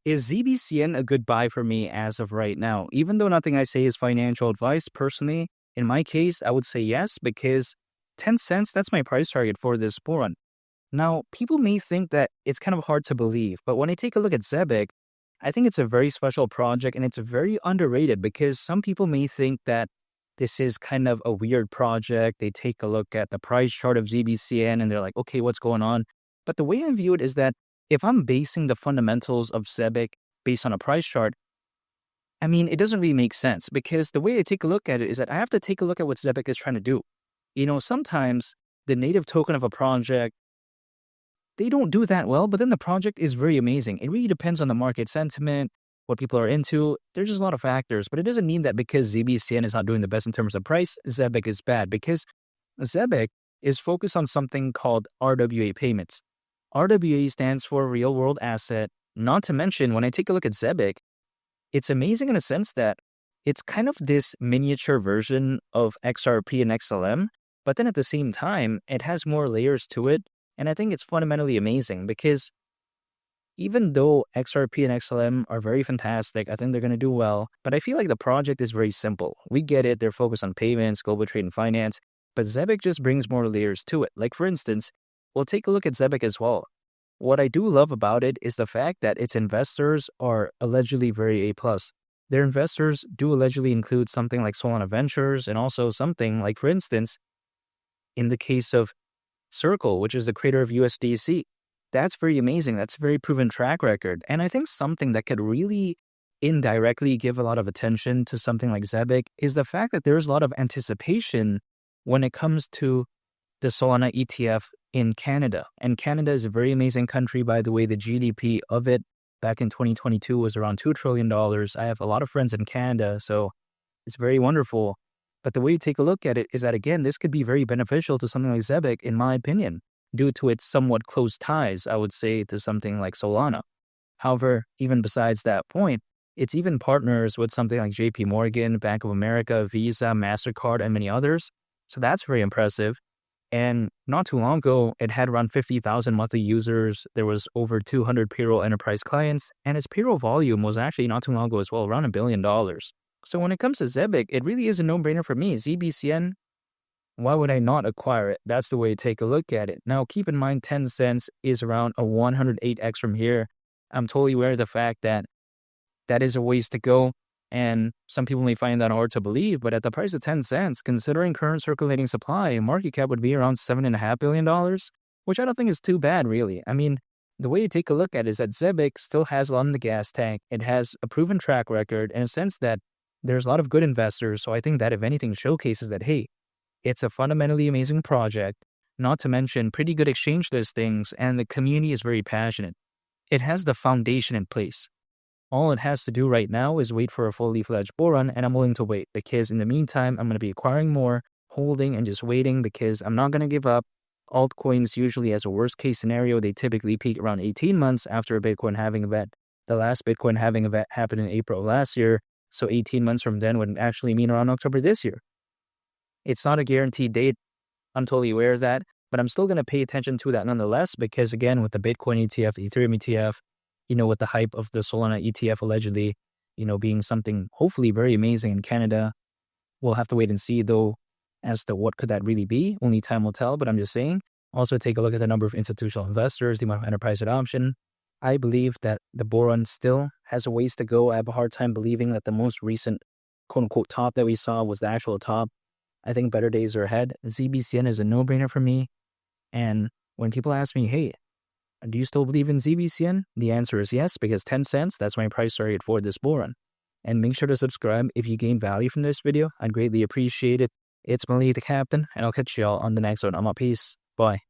Is ZBCN a good buy for me as of right now? Even though nothing I say is financial advice, personally, in my case, I would say yes because 10 cents, that's my price target for this bull run. Now, people may think that it's kind of hard to believe, but when I take a look at Zebic, I think it's a very special project and it's very underrated because some people may think that this is kind of a weird project. They take a look at the price chart of ZBCN and they're like, okay, what's going on? But the way I view it is that if I'm basing the fundamentals of Zebic based on a price chart, I mean, it doesn't really make sense because the way I take a look at it is that I have to take a look at what Zebic is trying to do. Sometimes the native token of a project, they don't do that well, but then the project is very amazing. It really depends on the market sentiment, what people are into. There's just a lot of factors, but it doesn't mean that because ZBCN is not doing the best in terms of price, Zebic is bad because Zebic is focused on something called RWA payments. RWA stands for real world asset. Not to mention, when I take a look at Zebic, it's amazing in a sense that it's kind of this miniature version of XRP and XLM, but then at the same time, it has more layers to it. And I think it's fundamentally amazing because even though XRP and XLM are very fantastic, I think they're going to do well, but I feel like the project is very simple. We get it, they're focused on payments, global trade and finance, but Zebic just brings more layers to it. Like for instance, we'll take a look at Zebic as well. What I do love about it is the fact that its investors are allegedly very A+. Their investors do allegedly include something like Solana Ventures and also something like, for instance, in the case of Circle, which is the creator of USDC. That's very amazing. That's a very proven track record. And I think something that could really indirectly give a lot of attention to something like Zebic is the fact that there's a lot of anticipation when it comes to the Solana ETF in Canada. And Canada is a very amazing country, by the way. The GDP of it back in 2022 was around $2 trillion. I have a lot of friends in Canada, so it's very wonderful. But the way you take a look at it is that, again, this could be very beneficial to something like Zebic, in my opinion, due to its somewhat close ties, I would say, to something like Solana. However, even besides that point, it's even partners with something like JP Morgan, Bank of America, Visa, MasterCard, and many others. So that's very impressive. And not too long ago, it had around 50,000 monthly users. There was over 200 payroll enterprise clients, and its payroll volume was actually not too long ago as well, around $1 billion. So when it comes to Zebic, it really is a no-brainer for me. ZBCN, why would I not acquire it? That's the way to take a look at it. Now, keep in mind, 10 cents is around a 108x from here. I'm totally aware of the fact that that is a ways to go, and some people may find that hard to believe, but at the price of 10 cents, considering current circulating supply, market cap would be around $7.5 billion, which I don't think is too bad, really. I mean, the way you take a look at it is that Zebic still has a lot in the gas tank. It has a proven track record in a sense that there's a lot of good investors, so I think that if anything showcases that, hey, it's a fundamentally amazing project, not to mention pretty good exchange listings, and the community is very passionate. It has the foundation in place. All it has to do right now is wait for a fully fledged bull run, and I'm willing to wait because in the meantime, I'm going to be acquiring more, holding, and just waiting because I'm not going to give up. Altcoins usually, as a worst case scenario, they typically peak around 18 months after a Bitcoin halving event. The last Bitcoin halving event happened in April of last year. So 18 months from then would actually mean around October this year. It's not a guaranteed date. I'm totally aware of that, but I'm still going to pay attention to that nonetheless because, again, with the Bitcoin ETF, the Ethereum ETF, with the hype of the Solana ETF allegedly, being something hopefully very amazing in Canada, we'll have to wait and see, though, as to what could that really be. Only time will tell, but I'm just saying. Also, take a look at the number of institutional investors, the amount of enterprise adoption. I believe that the bull run still has a ways to go. I have a hard time believing that the most recent quote-unquote top that we saw was the actual top. I think better days are ahead. ZBCN is a no-brainer for me. And when people ask me, hey, do you still believe in ZBCN? The answer is yes, because 10 cents, that's my price target for this bull run. And make sure to subscribe if you gain value from this video. I'd greatly appreciate it. It's Malik the Captain, and I'll catch y'all on the next one. I'm out. Peace. Bye.